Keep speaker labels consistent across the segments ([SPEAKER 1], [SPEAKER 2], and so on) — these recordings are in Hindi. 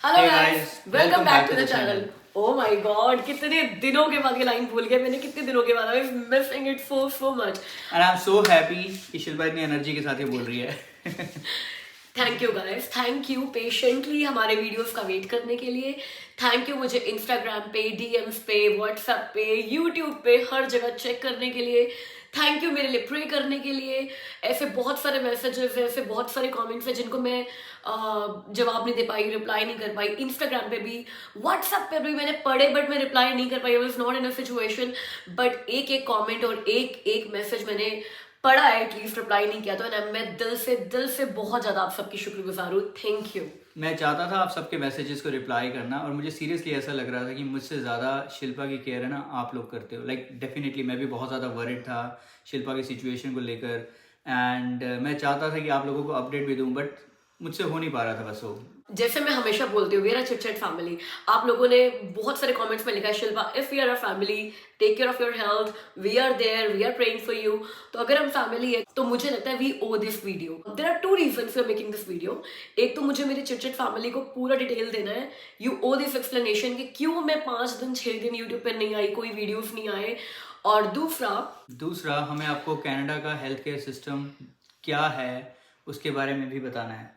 [SPEAKER 1] Hello
[SPEAKER 2] Hey
[SPEAKER 1] guys,
[SPEAKER 2] guys,
[SPEAKER 1] welcome
[SPEAKER 2] welcome
[SPEAKER 1] back
[SPEAKER 2] back
[SPEAKER 1] to
[SPEAKER 2] to
[SPEAKER 1] the
[SPEAKER 2] the
[SPEAKER 1] channel.
[SPEAKER 2] channel.
[SPEAKER 1] Oh my god, कितने दिनों के बाद ये लाइन भूल गया मैंने। कितने दिनों के बाद I am missing it so much.
[SPEAKER 2] And I'm so happy कि शिल्पा इतनी एनर्जी के साथ ये बोल रही है.
[SPEAKER 1] Thank you guys, thank you patiently हमारे वीडियोस का वेट करने के लिए। थैंक यू मुझे इंस्टाग्राम पे, डीएम्स पे, व्हाट्सएप पे, यूट्यूब पे हर जगह चेक करने के लिए। थैंक यू मेरे लिए प्रे करने के लिए। ऐसे बहुत सारे मैसेजेस हैं, ऐसे बहुत सारे कमेंट्स हैं जिनको मैं जवाब नहीं दे पाई, रिप्लाई नहीं कर पाई। इंस्टाग्राम पे भी, व्हाट्सएप पे भी मैंने पढ़े बट मैं रिप्लाई नहीं कर पाई। I was not in a situation, but एक एक कमेंट और एक एक मैसेज मैंने पढ़ा है, एटलीस्ट रिप्लाई नहीं किया। तो मैं दिल से बहुत ज्यादा आप सबकी शुक्रगुजार हूँ। Thank you.
[SPEAKER 2] मैं चाहता था आप सबके मैसेजेस को रिप्लाई करना और मुझे सीरियसली ऐसा लग रहा था कि मुझसे ज़्यादा शिल्पा की केयर है ना आप लोग करते हो. लाइक डेफिनेटली मैं भी बहुत ज़्यादा वरिड था शिल्पा की सिचुएशन को लेकर. एंड मैं चाहता था कि आप लोगों को अपडेट भी दूँ बट मुझसे हो नहीं पा रहा था बस वो.
[SPEAKER 1] जैसे मैं हमेशा बोलती हूँ, we are a chit chat family. आप लोगों ने बहुत सारे कमेंट्स में लिखा है, Shilpa if we are a family, take care of your health, we are there, we are praying for you. तो अगर हम फैमिली है तो मुझे लगता है we owe this video. There are two reasons for making this video. एक तो मुझे मेरी चिट चैट फैमिली को पूरा डिटेल देना है। यू ओ दिस एक्सप्लेनेशन कि क्यों मैं 5 दिन 6 दिन यूट्यूब पर नहीं आई, कोई वीडियोज नहीं आए। और दूसरा
[SPEAKER 2] हमें आपको कनाडा का हेल्थ केयर सिस्टम क्या है उसके बारे में भी बताना है.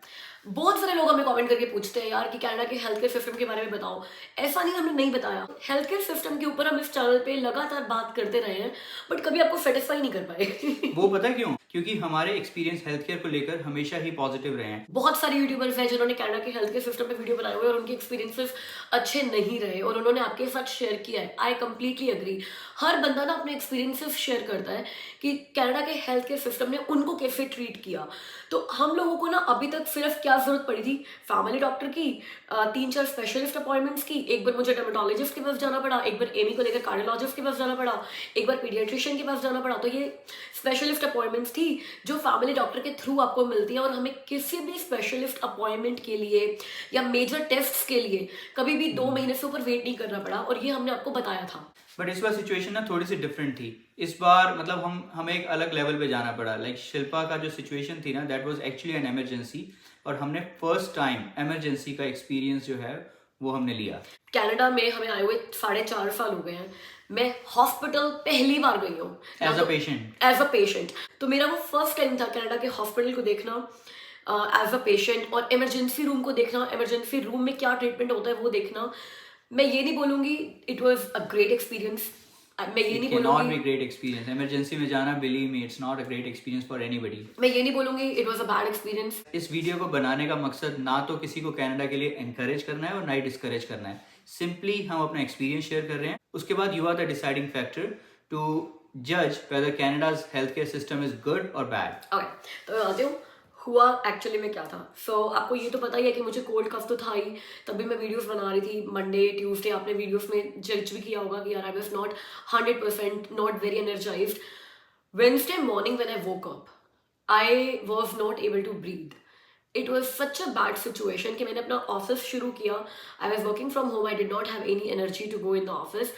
[SPEAKER 1] बहुत सारे लोग हमें कमेंट करके पूछते हैं यार कि कनाडा के हेल्थ केयर सिस्टम के बारे में बताओ। ऐसा नहीं हमने नहीं बताया, हेल्थ केयर सिस्टम के ऊपर हम इस चैनल पे लगातार बात करते रहे हैं, बट कभी आपको सेटिस्फाई नहीं कर पाए।
[SPEAKER 2] वो पता है क्यों? क्योंकि हमारे एक्सपीरियंस हेल्थ केयर को लेकर हमेशा ही पॉजिटिव रहे हैं.
[SPEAKER 1] बहुत सारे यूट्यूबर्स हैं जिन्होंने कनाडा के हेल्थ केयर सिस्टम पे वीडियो बनाए हुए और उनके एक्सपीरियंसेस अच्छे नहीं रहे और उन्होंने आपके साथ शेयर किया है। I completely agree. हर बंदा ना अपने एक्सपीरियंसेस शेयर करता है कि कनाडा के हेल्थ केयर सिस्टम ने उनको कैसे ट्रीट किया। तो हम लोगों को ना अभी तक सिर्फ क्या जरूरत पड़ी थी, फैमिली डॉक्टर की, 3-4 स्पेशलिस्ट अपॉइंटमेंट्स की। एक बार मुझे डर्मेटोलॉजिस्ट के पास जाना पड़ा, एक बार एमी को लेकर कार्डियोलॉजिस्ट के पास जाना पड़ा, एक बार पीडियाट्रिशियन के पास जाना पड़ा। तो ये स्पेशलिस्ट अपॉइंटमेंट्स थी जो फैमिली डॉक्टर के थ्रू आपको मिलती है। और हमें किसी भी स्पेशलिस्ट अपॉइंटमेंट के लिए या मेजर टेस्ट के लिए कभी भी 2 महीने से ऊपर वेट नहीं करना पड़ा, और ये हमने आपको बताया था।
[SPEAKER 2] बट इस बार सिचुएशन ना थोड़ी सी डिफरेंट थी. इस बार मतलब हमें एक अलग लेवल पे जाना पड़ा. लाइक शिल्पा का जो सिचुएशन थी ना, that was actually an emergency. और हमने फर्स्ट टाइम इमरजेंसी का एक्सपीरियंस जो है वो हमने लिया.
[SPEAKER 1] कनाडा में हमें आए हुए 4.5 साल हो गए हैं। मैं हॉस्पिटल पहली बार गई हूँ
[SPEAKER 2] as a patient.
[SPEAKER 1] As a patient. तो मेरा वो फर्स्ट टाइम था कनाडा के हॉस्पिटल को देखना एज अ पेशेंट, और इमरजेंसी रूम को देखना, इमरजेंसी रूम में क्या ट्रीटमेंट होता है वो देखना। मैं ये नहीं बोलूँगी it was a great experience. मैं ये नहीं
[SPEAKER 2] नॉट
[SPEAKER 1] बोलूँगी
[SPEAKER 2] बी ग्रेट एक्सपीरियंस. इमरजेंसी में जाना, believe me, it's not a great experience for anybody.
[SPEAKER 1] मैं ये नहीं बोलूँगी it was a bad experience.
[SPEAKER 2] इस वीडियो को बनाने का मकसद ना तो किसी को कनाडा के लिए एनकरेज करना है और ना ही डिस्करेज करना है. सिंपली हम अपना एक्सपीरियंस शेयर कर रहे हैं. उसके बाद you are the deciding factor to जज whether Canada's health care system is good और बैड.
[SPEAKER 1] ओके, तो मैं बताती हूँ हुआ एक्चुअली में क्या था। आपको ये तो पता ही है कि मुझे कोल्ड कफ तो था ही, तभी मैं वीडियोस बना रही थी। मंडे ट्यूसडे आपने वीडियोस में जज भी किया होगा कि यार I was not 100%, not very energised. Wednesday morning when I woke up, I was not able to breathe. It was such a bad situation कि मैंने अपना ऑफिस शुरू किया। I was working from home, I did not have any energy to go in the office.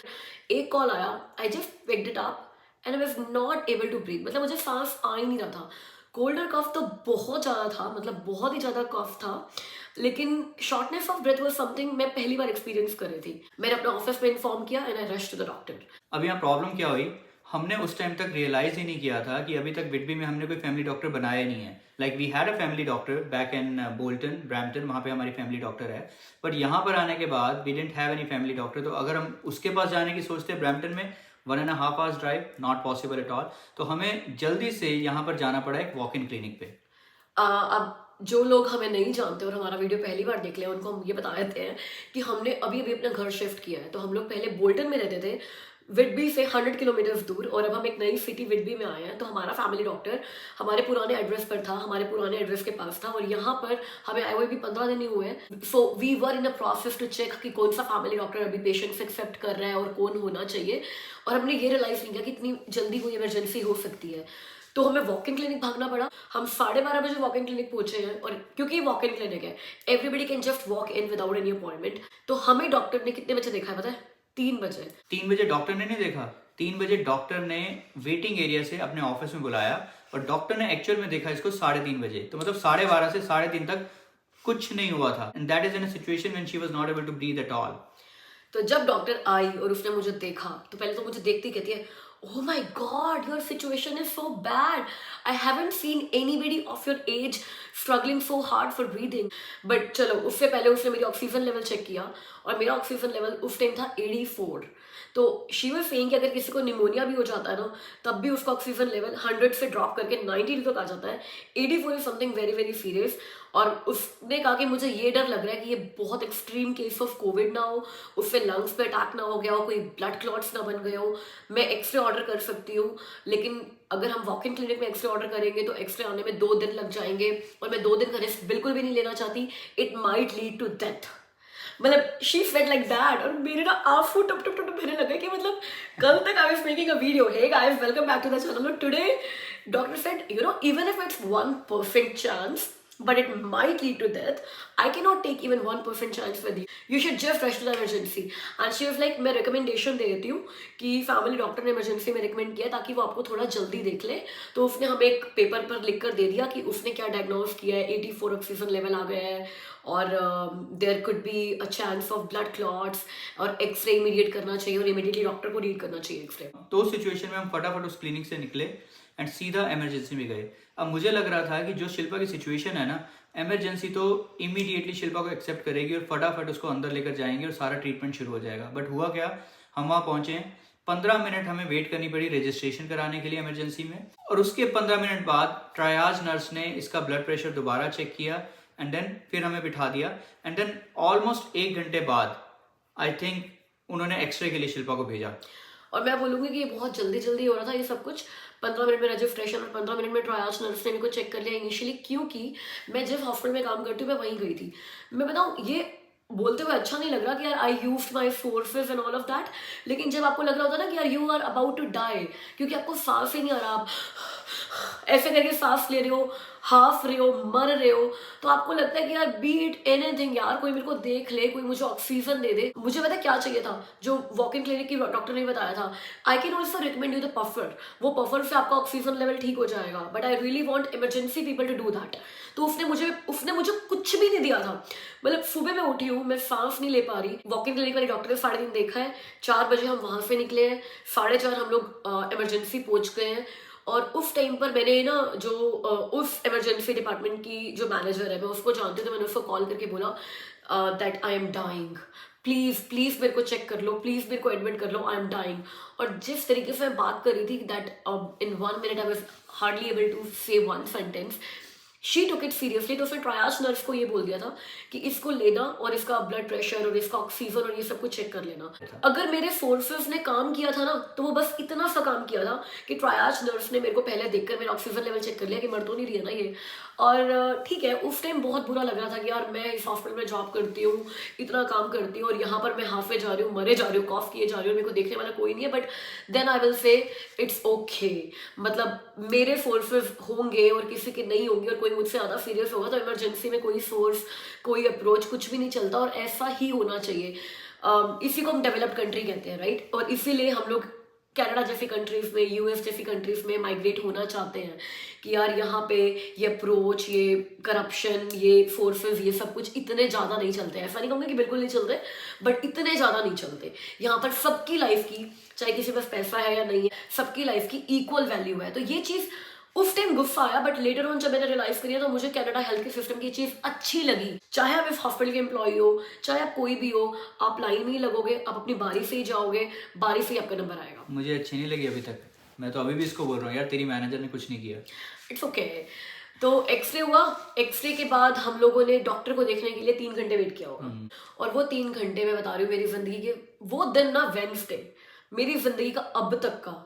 [SPEAKER 1] एक कॉल आया, I just picked it up and I was not able to breathe. मतलब मुझे सांस आ ही नहीं रहा था। कोल्ड और कफ तो बहुत ज़्यादा था, मतलब बहुत ही ज़्यादा कफ था, लेकिन shortness of breath was something मैं पहली बार एक्सपीरियंस कर रही थी। मैंने अपने ऑफिस में इन्फॉर्म किया and I rush to the doctor.
[SPEAKER 2] अब यहाँ प्रॉब्लम क्या हुई, हमने उस टाइम तक रियलाइज ही नहीं किया था कि अभी तक विडबी में हमने कोई फैमिली डॉक्टर बनाया नहीं है. Like we had a family doctor back in Bolton, Brampton, वहाँ पे हमारी फैमिली डॉक्टर है. बट यहाँ पर आने के बाद we didn't have any family doctor. तो अगर हम उसके पास जाने की सोचते हैं ब्रैम्पटन में, 1.5 hours drive, not possible at all. तो हमें जल्दी से यहाँ पर जाना पड़ा एक वॉक इन क्लिनिक पे.
[SPEAKER 1] अब जो लोग हमें नहीं जानते और हमारा वीडियो पहली बार देख ले, उनको हम ये बता देते हैं कि हमने अभी अभी अपना घर शिफ्ट किया है। तो हम लोग पहले बोल्टन में रहते थे, विडबी से 100 किलोमीटर दूर, और अब हम एक नई सिटी विडबी में आए हैं। तो हमारा फैमिली डॉक्टर हमारे पुराने एड्रेस पर था, हमारे पुराने एड्रेस के पास था, और यहाँ पर हमें आए हुए भी 15 दिन ही हुए हैं। So we were in a process to check कि कौन सा फैमिली डॉक्टर अभी पेशेंट्स एक्सेप्ट कर रहा है और कौन होना चाहिए। और हमने ये रियलाइज नहीं किया कि इतनी जल्दी कोई इमरजेंसी हो सकती है। तो हमें वॉक इन क्लिनिक भागना पड़ा। हम 12:30 बजे वॉक इन क्लिनिक पहुंचे हैं, और क्योंकि ये वॉक इन क्लिनिक है, everybody can just walk in without any appointment. तो हमें डॉक्टर ने कितने बजे देखा है पता है? 3 बजे।
[SPEAKER 2] 3 बजे डॉक्टर ने नहीं देखा. 3 बजे डॉक्टर ने वेटिंग एरिया से अपने ऑफिस में बुलाया और डॉक्टर ने एक्चुअल में देखा इसको 3:30 बजे. तो मतलब 12:30 से 3:30 तक कुछ नहीं हुआ था, and that is in a situation when she was not able to breathe at all.
[SPEAKER 1] तो जब डॉक्टर आई और उसने मुझे देखा तो पहले तो मुझे देखती कहती है, oh my god, your situation is so bad. I haven't seen anybody of your age struggling so hard for breathing. But चलो, उससे पहले उसने मेरी ऑक्सीजन लेवल चेक किया और मेरा ऑक्सीजन लेवल उस टाइम था 84। तो शी वाज सेइंग कि अगर किसी को निमोनिया भी हो जाता है ना, तब भी उसका ऑक्सीजन लेवल 100 से ड्रॉप करके 92 तक आ जाता है। 84 is something very very serious. और उसने कहा कि मुझे ये डर लग रहा है कि ये बहुत एक्सट्रीम केस ऑफ कोविड ना हो, उससे लंग्स पे अटैक ना हो गया हो, कोई ब्लड क्लॉट्स ना बन गए हो। मैं एक्सरे ऑर्डर कर सकती हूँ, लेकिन अगर हम वॉक इन क्लिनिक में एक्सरे ऑर्डर करेंगे तो एक्सरे आने में 2 दिन लग जाएंगे और मैं 2 दिन का रिस्क बिल्कुल भी नहीं लेना चाहती। It might lead to death. मतलब शी फेल्ट लाइक दैट। और मेरे ना आंसू टप टप टप बहने लगे कि मतलब कल तक I was making a video, hey guys welcome back to the channel, today doctor said, you know, even if it's 1% chance but it might lead to death, I cannot take even 1% chance with you. You should just rush to the emergency. And she was like, मैं recommendation दे देती हूँ कि फैमिली डॉक्टर ने इमरजेंसी में रिकमेंड किया ताकि वो आपको थोड़ा जल्दी देख ले। तो उसने हमें एक पेपर पर लिख कर दे दिया कि उसने क्या डायग्नोज किया है, 84 ऑक्सीजन लेवल आ गया है और there could be a chance of blood clots और एक्सरे इमीडिएट करना चाहिए और इमीडिएटली डॉक्टर को रीड करना चाहिए एक्सरे।
[SPEAKER 2] तो उस सिचुएशन में हम फटाफट उस क्लिनिक से निकले एंड सीधा इमरजेंसी में गए। अब मुझे लग रहा था कि जो शिल्पा की सिचुएशन है ना, इमरजेंसी तो इमीडिएटली शिल्पा को एक्सेप्ट करेगी और फटाफट उसको अंदर लेकर जाएंगे और सारा ट्रीटमेंट शुरू हो जाएगा। बट हुआ क्या, हम वहाँ पहुँचे, 15 मिनट हमें वेट करनी पड़ी रजिस्ट्रेशन कराने के लिए इमरजेंसी में, और उसके 15 मिनट बाद ट्रायाज नर्स ने इसका ब्लड प्रेशर दोबारा चेक किया एंड देन फिर हमें बिठा दिया एंड देन ऑलमोस्ट 1 घंटे बाद आई थिंक उन्होंने एक्सरे के लिए शिल्पा को भेजा।
[SPEAKER 1] और मैं बोलूँगी कि ये बहुत जल्दी जल्दी हो रहा था ये सब कुछ। 15 मिनट में रजिस्ट्रेशन और 15 मिनट में ट्रायल्स नर्स ने मेरे को चेक कर लिया इनिशियली, क्योंकि मैं जिस हॉस्पिटल में काम करती हूँ मैं वहीं गई थी। मैं बताऊँ, ये बोलते हुए अच्छा नहीं लग रहा कि यार I used my forces and all of that, लेकिन जब आपको लग रहा होता है ना कि यार you are about to die, क्योंकि आपको सांस ही नहीं आ रहा, आप ऐसे करके सांस ले रहे हो, हाफ रहे हो, मर रहे हो, तो आपको लगता है कि यार बी इट एनीथिंग, यार कोई मेरे को देख ले, कोई मुझे ऑक्सीजन दे दे। मुझे पता क्या चाहिए था, जो वॉक इन क्लिनिक की डॉक्टर ने बताया था, I can also recommend you the puffer. वो पफर से आपका ऑक्सीजन लेवल ठीक हो जाएगा, but I really want emergency people to do that. तो उसने मुझे कुछ भी नहीं दिया था। मतलब सुबह मैं उठी हूँ, मैं सांस नहीं ले पा रही। वॉक इन क्लिनिक वाले डॉक्टर ने 3:30 देखा है, 4 बजे हम वहां से निकले हैं, 4:30 हम लोग इमरजेंसी पहुंच गए हैं। और उस टाइम पर मैंने ना जो उस इमरजेंसी डिपार्टमेंट की जो मैनेजर है, मैं उसको जानती हूँ, तो मैंने उसको कॉल करके बोला that I am dying, please please मेरे को चेक कर लो, प्लीज़ मेरे को एडमिट कर लो, आई एम डाइंग। और जिस तरीके से मैं बात कर रही थी that in 1 minute I was hardly able to say 1 sentence, she took it seriously. तो उसने ट्रायल्स नर्स को ये बोल दिया था कि इसको लेना और इसका ब्लड प्रेशर और इसका ऑक्सीजन और ये सब कुछ चेक कर लेना। अगर मेरे फोर्सेस ने काम किया था ना, तो वो बस इतना सा काम किया था कि ट्रायल्स नर्स ने मेरे को पहले देखकर मेरा ऑक्सीजन लेवल चेक कर लिया कि मर तो नहीं रही है ना ये। और ठीक है, उस टाइम बहुत बुरा लग रहा था कि यार मैं इस हॉस्पिटल में जॉब करती हूँ, इतना काम करती हूँ, और यहाँ पर मैं हाफे जा रही हूँ, मरे जा रही हूँ, कॉफ किए जा रही हूँ, मेरे को देखने वाला कोई नहीं है। But then I will say it's okay, मतलब मेरे फोर्सेस होंगे और किसी के नहीं होंगे और कोई मुझसे ज़्यादा सीरियस होगा तो इमरजेंसी में कोई सोर्स, कोई अप्रोच, कुछ भी नहीं चलता, और ऐसा ही होना चाहिए। इसी को हम डेवलप्ड कंट्री कहते हैं, राइट? और इसीलिए हम लोग कनाडा जैसी कंट्रीज में, यूएस जैसी कंट्रीज में माइग्रेट होना चाहते हैं कि यार यहाँ पे ये अप्रोच, ये करप्शन, ये फोर्सेस, ये सब कुछ इतने ज़्यादा नहीं चलते। ऐसा नहीं कहूँगी कि बिल्कुल नहीं चलते, बट इतने ज़्यादा नहीं चलते। यहाँ पर सबकी लाइफ की, चाहे किसी के पास पैसा है या नहीं है, सबकी लाइफ की इक्वल वैल्यू है। तो ये चीज़ उस टाइम गुस्सा आया, बट लेटर ऑन जब मैंने रियलाइज करी तो मुझे कनाडा हेल्थ केयर सिस्टम की चीज़ अच्छी लगी। चाहे आप इस हॉस्पिटल के एम्प्लॉय हो, चाहे आप कोई भी हो, आप लाइन में ही लगोगे, आप अपनी बारी से ही जाओगे, बारी से ही आपका नंबर आएगा।
[SPEAKER 2] मुझे अच्छी नहीं लगी अभी तक, मैं तो अभी भी इसको बोल रहा हूँ यार, तेरी मैनेजर ने कुछ नहीं किया।
[SPEAKER 1] It's okay. तो एक्सरे हुआ, एक्सरे के बाद हम लोगों ने डॉक्टर को देखने के लिए 3 घंटे वेट किया होगा। और वो 3 घंटे मैं बता रही हूँ, मेरी जिंदगी के वो दिन ना, वेडनेसडे, मेरी जिंदगी का अब तक का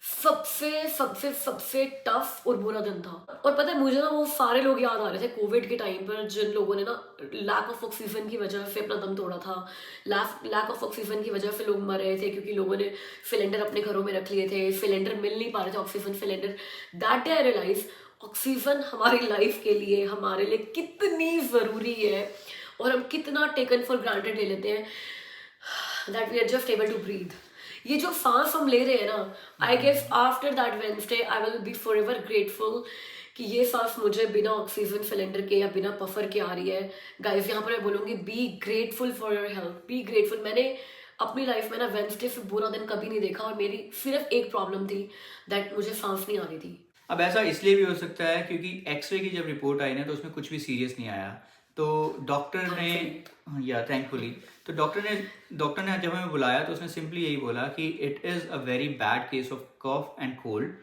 [SPEAKER 1] सबसे सबसे सबसे टफ और बुरा दिन था। और पता है, मुझे ना वो सारे लोग याद आ रहे थे कोविड के टाइम पर, जिन लोगों ने ना लैक ऑफ ऑक्सीजन की वजह से अपना दम तोड़ा था। लैक ऑफ ऑक्सीजन की वजह से लोग मर रहे थे क्योंकि लोगों ने सिलेंडर अपने घरों में रख लिए थे, सिलेंडर मिल नहीं पा रहे थे, oxygen cylinder. That day I realize oxygen हमारी लाइफ के लिए, हमारे लिए कितनी ज़रूरी है और हम कितना टेकन फॉर ग्रांटेड ले लेते हैं, that we are just able to breathe. ये जो सांस हम ले रहे हैं ना, I guess after that Wednesday I will be forever grateful कि ये सांस मुझे बिना ऑक्सीजन सिलेंडर के या बिना पफर के आ रही है। गाइस यहाँ पर मैं बोलूँगी be grateful for your health, be grateful. मैंने अपनी लाइफ में ना वेंसडे से बुरा दिन कभी नहीं देखा, और मेरी सिर्फ एक प्रॉब्लम थी, दैट मुझे सांस नहीं आ रही थी।
[SPEAKER 2] अब ऐसा इसलिए भी हो सकता है क्योंकि एक्सरे की जब रिपोर्ट आई ना तो उसमें कुछ भी सीरियस नहीं आया, तो डॉक्टर ने, या थैंकफुली, तो डॉक्टर ने जब हमें बुलाया तो उसने सिंपली यही बोला कि it is a very bad case of cough and cold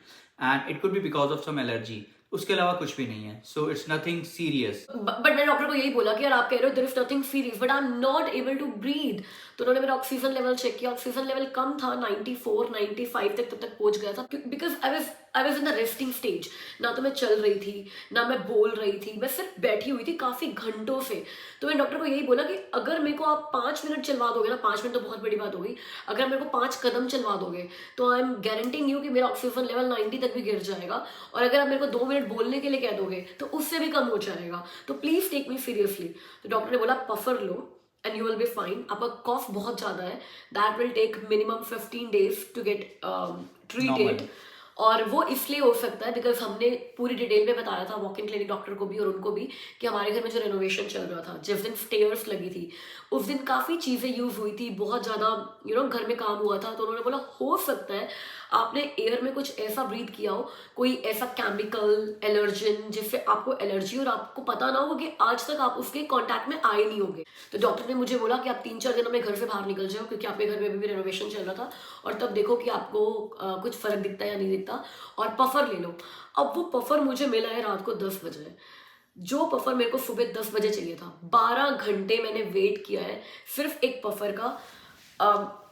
[SPEAKER 2] and it could be because of some allergy, उसके अलावा कुछ भी नहीं है, so it's nothing serious.
[SPEAKER 1] But मैंने डॉक्टर को यही बोला कि यार आप कह रहे हो there is nothing serious but I am not able to breathe. तो उन्होंने मेरा ऑक्सीजन लेवल चेक किया, ऑक्सीजन लेवल कम था, 94 95 तक तब तक पहुंच गया था, because I was in the resting stage. ना तो मैं चल रही थी ना मैं बोल रही थी, मैं सिर्फ बैठी हुई थी काफी घंटों से। तो मैंने डॉक्टर को यही बोला कि अगर मेरे को आप 5 मिनट चलवा दोगे ना, 5 मिनट तो बहुत बड़ी बात होगी, अगर मेरे को 5 कदम चलवा दोगे तो आई एम गारंटिंग यू कि मेरा ऑक्सीजन लेवल 90 तक भी गिर जाएगा, और अगर आप मेरे को 2 मिनट बोलने के लिए कह दोगे तो उससे भी कम हो जाएगा, तो प्लीज टेक मी सीरियसली। तो डॉक्टर ने बोला पफर लो and you will be fine. आपका कॉफ बहुत ज्यादा है, that will take minimum 15 days to get treated. और वो इसलिए हो सकता है बिकॉज हमने पूरी डिटेल में बताया था वॉक इन क्लिनिक डॉक्टर को भी और उनको भी कि हमारे घर में जो रेनोवेशन चल रहा था, जिस दिन स्टेयर्स लगी थी उस दिन काफ़ी चीज़ें यूज़ हुई थी, बहुत ज़्यादा घर में काम हुआ था। तो उन्होंने बोला हो सकता है आपने एयर में कुछ ऐसा ब्रीथ किया हो, कोई ऐसा केमिकल एलर्जन जिससे आपको एलर्जी और आपको पता ना हो कि आज तक आप उसके कांटेक्ट में आए नहीं होंगे। तो डॉक्टर ने मुझे बोला कि आप 3-4 दिनों में घर से बाहर निकल जाओ, क्योंकि आपके घर में भी रेनोवेशन चल रहा था, और तब देखो कि आपको कुछ फर्क दिखता है या नहीं दिखता, और पफर ले लो। अब वो पफर मुझे मिला है रात को 10 बजे, जो पफर मेरे को सुबह 10 बजे चाहिए था। 12 घंटे मैंने वेट किया है सिर्फ एक पफर का,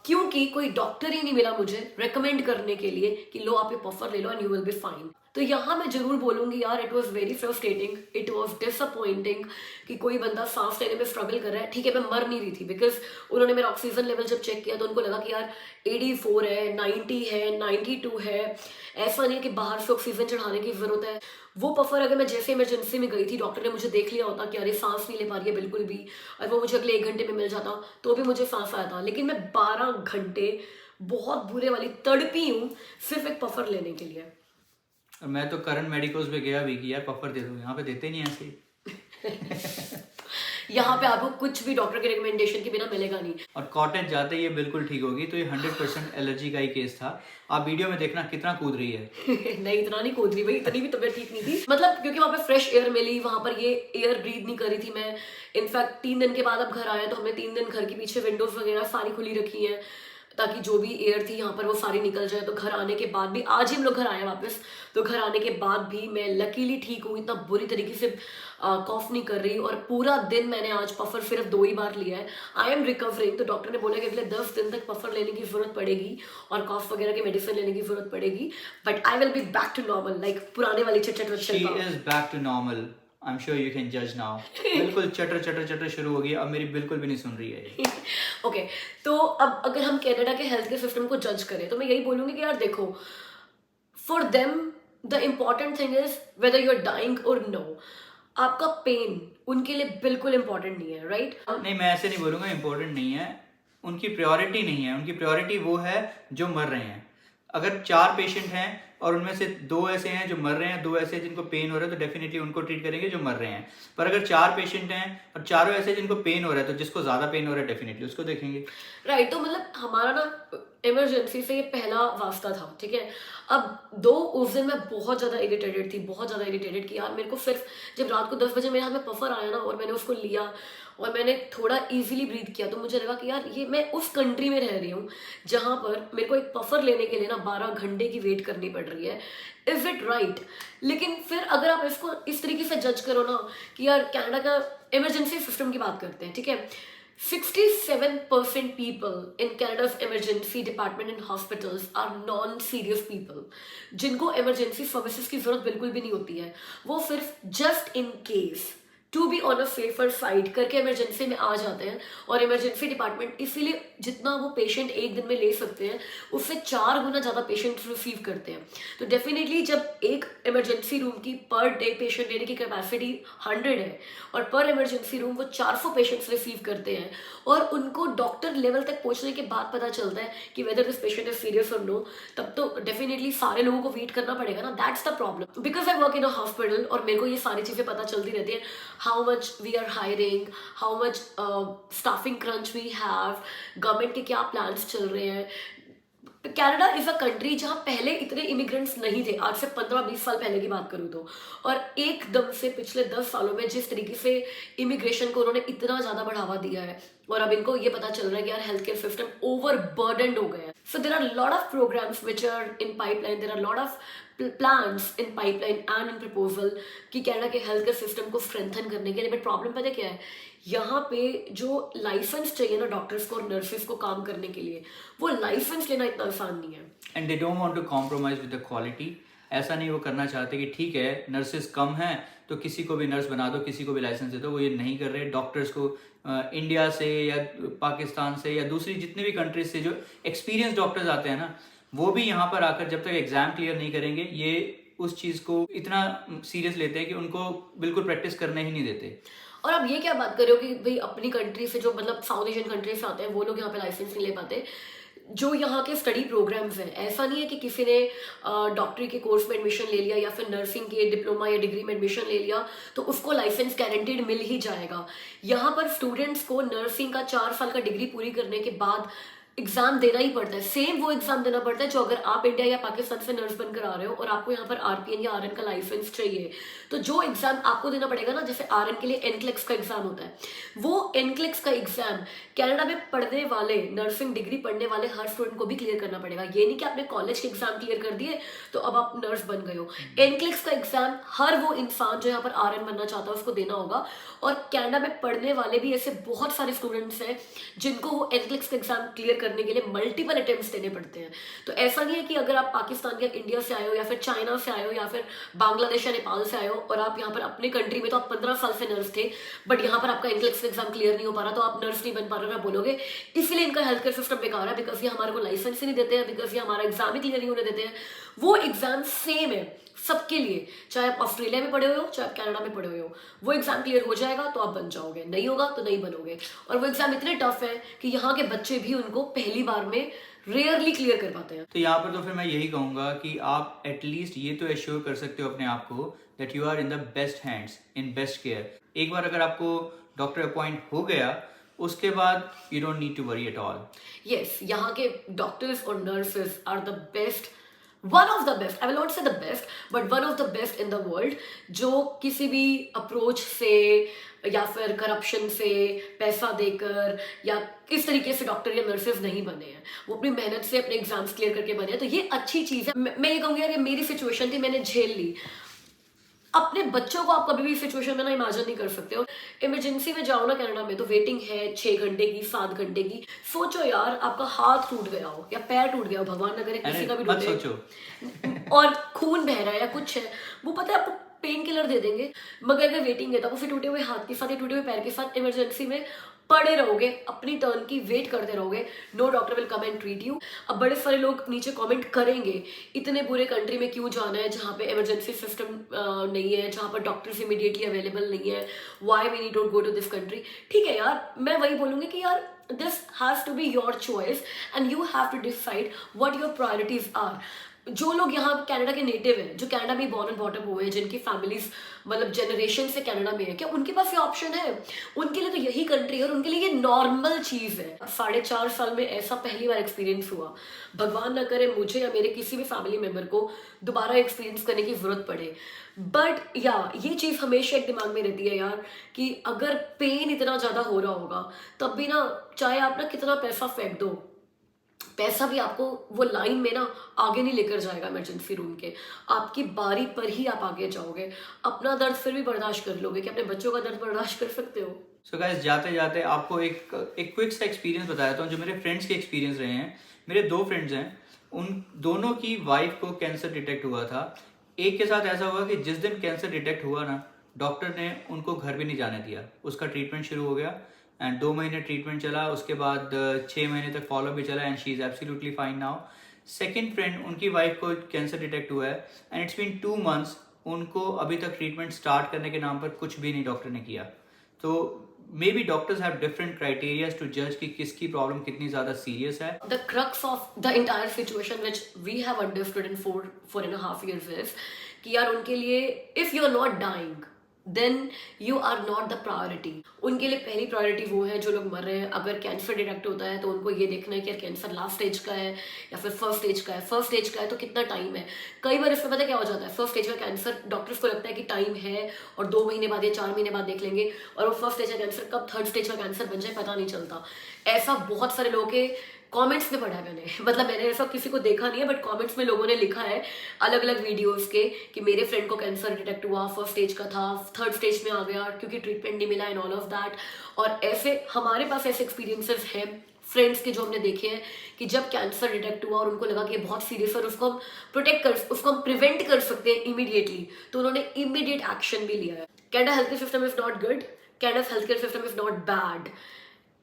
[SPEAKER 1] क्योंकि कोई डॉक्टर ही नहीं मिला मुझे रेकमेंड करने के लिए कि लो आप ये पफर ले लो and you will be fine. तो यहाँ मैं जरूर बोलूंगी यार, it was very frustrating, it was disappointing कि कोई बंदा सांस लेने में स्ट्रगल कर रहा है। ठीक है मैं मर नहीं रही थी, बिकॉज उन्होंने मेरा ऑक्सीजन लेवल जब चेक किया तो उनको लगा कि यार 84 है, 90 है, 92 है, ऐसा नहीं है कि बाहर से ऑक्सीजन चढ़ाने की जरूरत है। वो पफर अगर मैं जैसे इमरजेंसी में गई थी, डॉक्टर ने मुझे देख लिया होता कि अरे सांस नहीं ले पा रही है बिल्कुल भी, और वो मुझे अगले 1 घंटे में मिल जाता तो भी मुझे सांस आया था। लेकिन मैं 12 घंटे बहुत बुरे वाली तड़पी हूँ सिर्फ एक पफर लेने के लिए।
[SPEAKER 2] और मैं तो करंट मेडिकल्स पे गया भी कि यार पफर दे दो, यहाँ पे देते नहीं ऐसे।
[SPEAKER 1] यहाँ पे आपको कुछ भी डॉक्टर के रिकमेंडेशन के बिना मिलेगा नहीं।
[SPEAKER 2] और कॉटेज जाते ही ये बिल्कुल ठीक होगी, तो ये 100% एलर्जी का ही केस था। आप वीडियो में देखना कितना कूद रही है।
[SPEAKER 1] नहीं इतना नहीं कूद रही भाई, इतनी भी तबीयत ठीक नहीं थी, मतलब क्योंकि वहाँ पे फ्रेश एयर मिली, वहाँ पर ये एयर ब्रीथ नहीं कर रही थी मैं। इनफैक्ट 3 दिन के बाद अब घर आया तो हमने 3 दिन घर के पीछे विंडोज वगैरह सारी खुली रखी हैं ताकि जो भी एयर थी यहाँ पर वो सारी निकल जाए। तो घर आने के बाद भी, आज ही हम लोग घर आए वापस, तो घर आने के बाद भी मैं लकीली ठीक हूँ, इतना बुरी तरीके से कॉफ नहीं कर रही। और पूरा दिन मैंने आज पफर सिर्फ 2 ही बार लिया है, आई एम रिकवरिंग। तो डॉक्टर ने बोला कि अगले 10 दिन तक पफर लेने की जरूरत पड़ेगी और कॉफ वगैरह की मेडिसिन लेने की जरूरत पड़ेगी, but I will be back to normal, like पुराने वाली चट
[SPEAKER 2] she is back to normal, I am sure you can जज नाउ। बिल्कुल चटर चटर चटर शुरू हो गई, अब मेरी बिल्कुल भी नहीं सुन रही है।
[SPEAKER 1] ओके तो अब अगर हम कनाडा के हेल्थ केयर सिस्टम को जज करें तो मैं यही बोलूंगी कि यार देखो, for them the important thing is whether you are dying और नो। आपका पेन उनके लिए बिल्कुल इंपॉर्टेंट नहीं है, राइट?
[SPEAKER 2] नहीं मैं ऐसे नहीं बोलूंगा इंपॉर्टेंट नहीं है, उनकी प्रायोरिटी नहीं है, उनकी प्रायोरिटी वो है जो मर रहे हैं। अगर 4 पेशेंट हैं और उनमें से 2 ऐसे हैं जो मर रहे हैं, 2 ऐसे जिनको पेन हो रहा है, तो डेफिनेटली उनको ट्रीट करेंगे जो मर रहे हैं। पर अगर 4 पेशेंट हैं और चारों ऐसे जिनको पेन हो रहा है, तो जिसको ज्यादा पेन हो रहा है डेफिनेटली उसको देखेंगे।
[SPEAKER 1] राइट तो मतलब हमारा ना इमरजेंसी से ये पहला वास्ता था, ठीक है। अब उस दिन मैं बहुत ज़्यादा इरिटेटेड थी, बहुत ज़्यादा इरिटेटेड कि यार मेरे को सिर्फ जब रात को 10 बजे मेरे हाथ में पफर आया ना और मैंने उसको लिया और मैंने थोड़ा इजीली ब्रीथ किया, तो मुझे लगा कि यार ये मैं उस कंट्री में रह रही हूँ जहाँ पर मेरे को एक पफर लेने के लिए ना 12 घंटे की वेट करनी पड़ रही है। Is it right? लेकिन फिर अगर आप इसको इस तरीके से जज करो ना कि यार कनाडा का इमरजेंसी सिस्टम की बात करते हैं, ठीक है, 67% people in Canada's emergency department and hospitals are non-serious people, जिनको emergency services की जरूरत बिल्कुल भी नहीं होती है। वो सिर्फ just in case to be on a safer side करके इमरजेंसी में आ जाते हैं। और इमरजेंसी डिपार्टमेंट इसीलिए जितना वो पेशेंट एक दिन में ले सकते हैं उससे 4 गुना ज़्यादा पेशेंट रिसीव करते हैं। तो डेफिनेटली जब एक इमरजेंसी रूम की पर डे पेशेंट लेने की कैपेसिटी 100 है और पर इमरजेंसी रूम वो 400 पेशेंट्स रिसीव करते हैं और उनको डॉक्टर लेवल तक पहुंचने के बाद पता चलता है कि whether this patient is serious और नो, तब तो डेफिनेटली सारे लोगों को वेट करना पड़ेगा ना। That's the problem because I work in a hospital और मेरे को ये सारी चीज़ें पता चलती रहती है। How much we are hiring, how much staffing crunch we have, government के क्या प्लान्स चल रहे हैं। कनाडा इज अ कंट्री जहाँ पहले इतने इमिग्रेंट्स नहीं थे, आज से 15-20 साल पहले की बात करूँ तो, और एकदम से पिछले 10 सालों में जिस तरीके से इमिग्रेशन को उन्होंने इतना ज़्यादा बढ़ावा दिया है और अब इनको ये पता चल रहा है कि यार health care system overburdened हो गया है। So there are lot of programmes which are in pipeline, there are lot of plans in pipeline and in proposal कि कनाडा के हेल्थ केयर सिस्टम को स्ट्रेंथन करने के लिए। बट प्रॉब्लम पता क्या है, यहाँ पे जो लाइसेंस चाहिए ना डॉक्टर्स को और नर्सेस को काम करने के लिए, वो लाइसेंस लेना इतना आसान नहीं है।
[SPEAKER 2] And they don't want to compromise with the quality. ऐसा नहीं वो करना चाहते कि ठीक है नर्सेस कम हैं तो किसी को भी नर्स बना दो, किसी को भी लाइसेंस दे दो। वो ये नहीं कर रहे। डॉक्टर्स को इंडिया से या पाकिस्तान से या दूसरी जितने भी कंट्रीज से जो एक्सपीरियंस डॉक्टर्स आते हैं ना, वो भी यहाँ पर आकर जब तक एग्जाम क्लियर नहीं करेंगे ये उस चीज़ को इतना सीरियस लेते हैं कि उनको बिल्कुल प्रैक्टिस करने ही नहीं देते।
[SPEAKER 1] और आप ये क्या बात कर रहे हो कि भाई अपनी कंट्री से जो मतलब साउथ एशियन कंट्री से आते हैं वो लोग यहाँ पे लाइसेंस नहीं ले पाते। जो यहाँ के स्टडी प्रोग्राम्स हैं, ऐसा नहीं है कि किसी ने डॉक्टरी के कोर्स में एडमिशन ले लिया या फिर नर्सिंग के डिप्लोमा या डिग्री में एडमिशन ले लिया तो उसको लाइसेंस गारंटीड मिल ही जाएगा। यहाँ पर स्टूडेंट्स को नर्सिंग का 4 साल का डिग्री पूरी करने के बाद एग्जाम देना ही पड़ता है। सेम वो एग्जाम देना पड़ता है जो अगर आप इंडिया या पाकिस्तान से नर्स बनकर आ रहे हो और आपको यहाँ पर आरपीएन या आरएन का लाइसेंस चाहिए, तो जो एग्जाम आपको देना पड़ेगा ना, जैसे आरएन के लिए एनक्लेक्स का एग्जाम होता है, वो एनक्लेक्स का एग्जाम कनाडा में पढ़ने वाले, नर्सिंग डिग्री पढ़ने वाले हर स्टूडेंट को भी क्लियर करना पड़ेगा। ये नहीं कि आपने कॉलेज के एग्जाम क्लियर कर दिए तो अब आप नर्स बन गए हो। एनक्लेक्स का एग्जाम हर वो इंसान जो यहाँ पर आरएन बनना चाहता है उसको देना होगा। और कनाडा में पढ़ने वाले भी ऐसे बहुत सारे स्टूडेंट्स हैं जिनको वो एनक्लेक्स का एग्जाम क्लियर करने के लिए मल्टीपल अटेम्प्ट्स देने पड़ते हैं। तो ऐसा नहीं है कि अगर आप पाकिस्तान या इंडिया से आए हो या फिर चाइना से आए हो या फिर बांग्लादेश या नेपाल से आए हो और आप यहाँ पर अपने कंट्री में तो आप 15 साल से नर्स थे बट यहाँ पर आपका एनक्लेक्स एग्जाम क्लियर नहीं हो पा रहा तो आप नर्स नहीं बन पा रहे हो, आप बोलोगे इसलिए इनका हेल्थ केयर सिस्टम बेकार है, बिकॉज ये हमारे को लाइसेंस ही नहीं देते हैं, बिकॉज ये हमारा एग्जाम ही क्लियर नहीं होने देते हैं। वो एग्जाम सेम है सबके लिए, चाहे आप ऑस्ट्रेलिया में पढ़े हुए हो चाहे आप कनाडा में पढ़े हुए हो। वो एग्जाम क्लियर हो जाएगा तो आप बन जाओगे, नहीं होगा तो नहीं बनोगे। और वो एग्जाम इतने टफ है कि यहाँ के बच्चे भी उनको पहली बार में रेयरली क्लियर कर पाते हैं।
[SPEAKER 2] तो यहाँ पर तो फिर मैं यही कहूँगा कि आप एटलीस्ट ये तो एश्योर कर सकते हो अपने आप को that you are in the best hands, in best care. एक बार अगर आपको डॉक्टर अपॉइंट हो गया उसके बाद you don't need to worry at all.
[SPEAKER 1] Yes, यहाँ के डॉक्टर्स और nurses are the best, one of the best, I will not say the best but one of the best in the world, जो किसी भी अप्रोच से या फिर करप्शन से पैसा देकर या इस तरीके से डॉक्टर या नर्सेज नहीं बने हैं। वो अपनी मेहनत से अपने एग्जाम्स क्लियर करके बने हैं। तो ये अच्छी चीज़ है। मैं ये कहूँगी यार ये मेरी सिचुएशन थी, मैंने झेल ली। अपने बच्चों को आप कभी भी सिचुएशन में ना इमेजिन नहीं कर सकते हो। इमरजेंसी में जाओ ना कनाडा में तो वेटिंग है 6 घंटे की, 7 घंटे की। सोचो यार आपका हाथ टूट गया हो या पैर टूट गया हो, भगवान न करे किसी का भी टूटे, और खून बह रहा है या कुछ है, वो पता है आपको पेन किलर दे देंगे। मगर अगर वेटिंग है तो फिर टूटे हुए हाथ के साथ या टूटे हुए पैर के साथ इमरजेंसी में पड़े रहोगे, अपनी टर्न की वेट करते रहोगे। No doctor will come and treat you. अब बड़े सारे लोग नीचे कमेंट करेंगे इतने बुरे कंट्री में क्यों जाना है जहाँ पे इमरजेंसी सिस्टम नहीं है, जहाँ पर डॉक्टर्स इमीडिएटली अवेलेबल नहीं है, why we need to go to this country. ठीक है यार, मैं वही बोलूँगी कि यार this has to be your choice and you have to decide what your priorities are. जो लोग यहाँ कनाडा के नेटिव हैं, जो कनाडा में बॉर्न एंड बॉटअप हुए हैं, जिनकी फैमिलीज मतलब जनरेशन से कनाडा में है, क्या उनके पास ये ऑप्शन है? उनके लिए तो यही कंट्री है और उनके लिए ये नॉर्मल चीज़ है। 4.5 साल में ऐसा पहली बार एक्सपीरियंस हुआ। भगवान ना करे मुझे या मेरे किसी भी फैमिली मेम्बर को दोबारा एक्सपीरियंस करने की जरूरत पड़े। बट या ये चीज़ हमेशा एक दिमाग में रहती है यार कि अगर पेन इतना ज़्यादा हो रहा होगा तब भी ना, चाहे आप ना कितना पैसा फेंक दो, पैसा भी आपको वो लाइन में ना आगे नहीं लेकर जाएगा इमरजेंसी रूम के। आपकी बारी पर ही आप आगे जाओगे। अपना दर्द फिर भी बर्दाश्त कर लोगे कि अपने बच्चों का दर्द बर्दाश्त कर सकते हो?
[SPEAKER 2] सो गाइस, जाते जाते आपको एक क्विक सा एक्सपीरियंस बताता हूँ जो मेरे फ्रेंड्स के एक्सपीरियंस रहे हैं। मेरे 2 फ्रेंड्स हैं, उन दोनों की वाइफ को कैंसर डिटेक्ट हुआ था। एक के साथ ऐसा हुआ कि जिस दिन कैंसर डिटेक्ट हुआ ना, डॉक्टर ने उनको घर भी नहीं जाने दिया, उसका ट्रीटमेंट शुरू हो गया एंड 2 महीने ट्रीटमेंट चला, उसके बाद 6 महीने तक फॉलो भी चला and she is absolutely fine now. Second friend, उनकी वाइफ को कैंसर डिटेक्ट हुआ है एंड इट्स बीन 2 मंथ्स, उनको अभी तक ट्रीटमेंट स्टार्ट करने के नाम पर कुछ भी नहीं डॉक्टर ने किया। तो maybe doctors have different criterias to जज कि किसकी प्रॉब्लम कितनी ज़्यादा सीरियस है।
[SPEAKER 1] The crux of the entire situation which we have understood in 4.5 years is कि यार उनके लिए if you are not dying then you are not the priority। उनके लिए पहली प्रायोरिटी वो है जो लोग मर रहे हैं। अगर कैंसर डिटेक्ट होता है तो उनको ये देखना है कि यार कैंसर लास्ट स्टेज का है या फिर फर्स्ट स्टेज का है। फर्स्ट स्टेज का है तो कितना टाइम है। कई बार इसमें पता है क्या हो जाता है, फर्स्ट स्टेज का कैंसर डॉक्टर्स को लगता है कि टाइम है और 2 महीने बाद या 4 महीने बाद देख लेंगे, और वो फर्स्ट स्टेज का कैंसर कब थर्ड स्टेज का कैंसर बन जाए पता नहीं चलता। ऐसा बहुत सारे लोगों के कमेंट्स में पढ़ा है मैंने, मतलब मैंने ऐसा किसी को देखा नहीं है बट कमेंट्स में लोगों ने लिखा है अलग अलग वीडियोस के कि मेरे फ्रेंड को कैंसर डिटेक्ट हुआ, फर्स्ट स्टेज का था, थर्ड स्टेज में आ गया क्योंकि ट्रीटमेंट नहीं मिला एंड ऑल ऑफ दैट। और ऐसे हमारे पास ऐसे एक्सपीरियंसेस हैं फ्रेंड्स के जो हमने देखे हैं कि जब कैंसर डिटेक्ट हुआ और उनको लगा कि ये बहुत सीरियस है और उसको हम प्रिवेंट कर सकते हैं इमीडिएटली, तो उन्होंने इमीडिएट एक्शन भी लिया है। Canada health care system is not good, Canada health care system is not bad,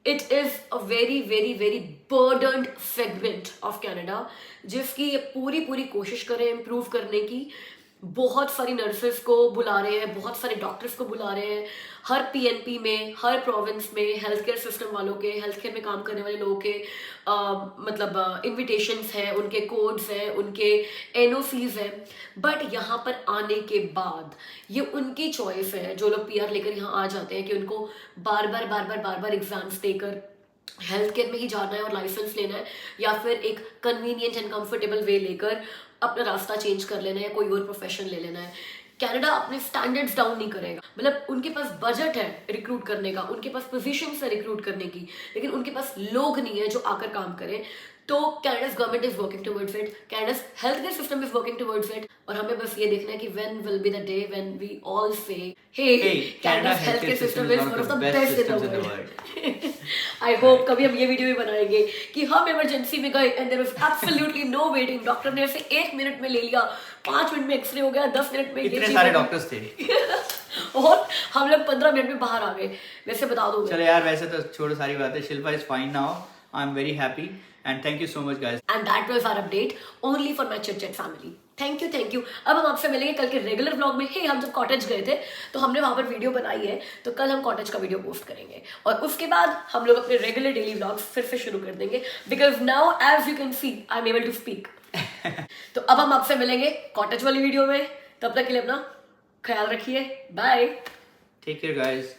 [SPEAKER 1] it is a very very very burdened segment of Canada जिसकी ये पूरी कोशिश करें इम्प्रूव करने की। बहुत सारी नर्सेस को बुला रहे हैं, बहुत सारे डॉक्टर्स को बुला रहे हैं, हर पीएनपी में, हर प्रोविंस में हेल्थ केयर सिस्टम वालों के, हेल्थ केयर में काम करने वाले लोगों के मतलब इन्विटेशंस हैं, उनके कोड्स हैं, उनके एनओसीज हैं। बट यहाँ पर आने के बाद ये उनकी चॉइस है जो लोग पीआर लेकर यहाँ आ जाते हैं कि उनको बार बार एग्जाम्स देकर हेल्थ केयर में ही जाना है और लाइसेंस लेना है, या फिर एक कन्वीनियंट एंड कंफर्टेबल वे लेकर अपना रास्ता चेंज कर लेना है या कोई और प्रोफेशन ले लेना है। कनाडा अपने स्टैंडर्ड्स डाउन नहीं करेगा, मतलब उनके पास बजट है रिक्रूट करने का, उनके पास पोजीशंस है रिक्रूट करने की, लेकिन उनके पास लोग नहीं है जो आकर काम करें। तो Canada's government is working towards it, Canada's health care system is working towards it, और हमें बस ये देखना है कि when will be the day when we all say hey Canada's health care system is one of the best in the world। I hope कभी हम ये वीडियो भी बनाएंगे कि हम इमरजेंसी में गए and there was absolutely no waiting, doctor ने ऐसे 1 मिनट में ले लिया, 5 मिनट में एक्सरे हो गया, 10 मिनट में
[SPEAKER 2] इतने सारे डॉक्टर्स थे
[SPEAKER 1] और हम लोग 15 मिनट में बाहर आ गए। वैसे बता दो
[SPEAKER 2] चलो यार, वैसे तो छोड़ो सारी बातें, Shilpa is fine now, I am very happy and thank you so much guys,
[SPEAKER 1] and that was our update only for my chit chat family। Thank you. अब हम आपसे मिलेंगे कल के रेगुलर व्लॉग में। हे हम जब कॉटेज गए थे तो हमने वहां पर वीडियो बनाई है, तो कल हम कॉटेज का वीडियो पोस्ट करेंगे और उसके बाद हम लोग अपने रेगुलर डेली व्लॉग्स फिर से शुरू कर देंगे, because now as you can see I am able to speak. तो अब हम आपसे मिलेंगे कॉटेज वाली वीडियो में, तब तक के लिए अपना ख्याल रखिए, बाय,
[SPEAKER 2] take care guys।